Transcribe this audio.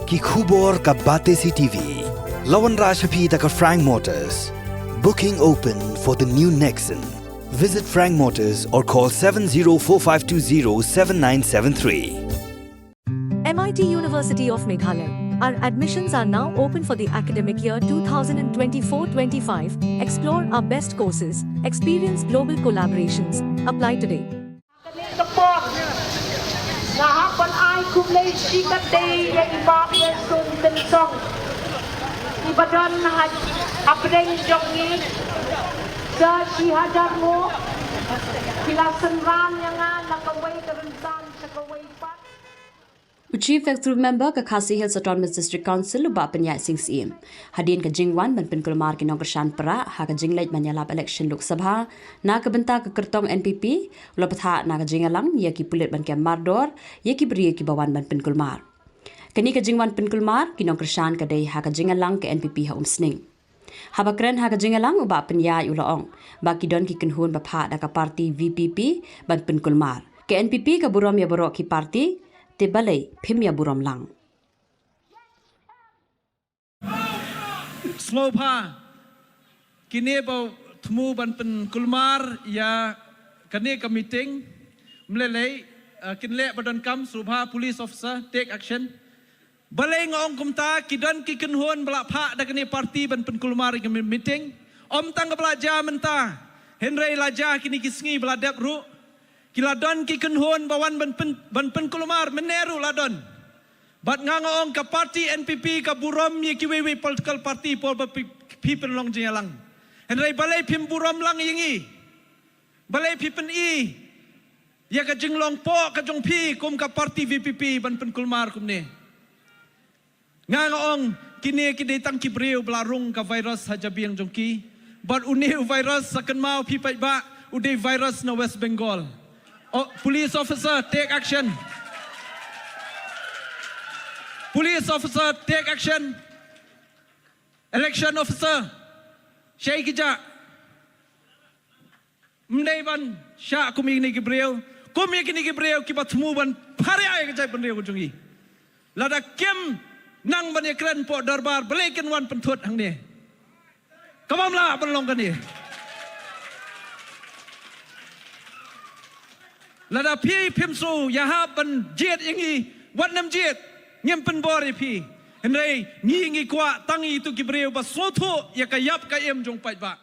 ki khubor ka bate CTV. Lawan Rashapi taka Frank Motors. Booking open for the new Nexon. Visit Frank Motors or call 7045207973. MIT University of Meghalaya. Our admissions are now open for the academic year 2024-25. Explore our best courses, experience global collaborations. Apply today. Nahapan ay kumlay sikat day yang ibabay sun tensong ibadan apreng jongi sa sihajar mo kilasan ran yang nakaway karentan sa kaway pat. Chief Executive Member ka Khasi Hills Autonomous District Council luba penyai sing CM. Hadin ka jingwan ban penkulmar ki nongkershan pra ha ka jinglait manyalap election Lok Sabha na ka benta ka kertong NPP lopatha na ka jingalang ya ki pulit ban ke mardor ya ki beri ki bawan ban penkulmar. Kani ka jingwan penkulmar ki nongkershan ka dei ha ka jingalang ke NPP ha umsning. Habakren ha ka jingalang uba penyai ulaong ba ki don ki kenhun bapha da ka parti VPP ban penkulmar. Ke NPP ka burom ya borok ki parti te balai phimya buram lang. Slopa kini bau temu ban pen kulmar ya kini ke meeting melelai kinle badan kam slopa police officer take action balai ngong kumta kidan ki kenhon belak phak da kini parti ban pen kulmar ke meeting om tang belajar menta Henry laja kini kisngi beladap ru Kiladon ki kenhon bawan ban pen kulumar meneru ladon. Bat ngangong ka parti NPP ka burom ye kiwewe political party pol people long jingalang. Henry balai pim burom lang yingi. Balai pipen i. Ya ka jinglong po ka jong pi kum ka parti VPP ban pen kulumar kum ne. Ngangong kini tang ki breu belarung ka virus hajabi yang jongki. Bat uni virus sakan mau pi pai ba ude virus na West Bengal. Oh, police officer, take action. Police officer, take action. Election officer, Syai Kijak. Mnaiban, Syak kumi ni Gibril. Kumi kini Gibril kibat tumuban pari ay kajay penriyo kujungi. Lada kim nang bani keren po darbar balikin wan pentut hang ni. Kamamla penlong kan ni. Lada pi pimsu yaha ban jet yangi wat nam jet ngem pen bori pi henrei ngi kwa tangi tu gibreu ba soto ya kayap ka em jong pai ba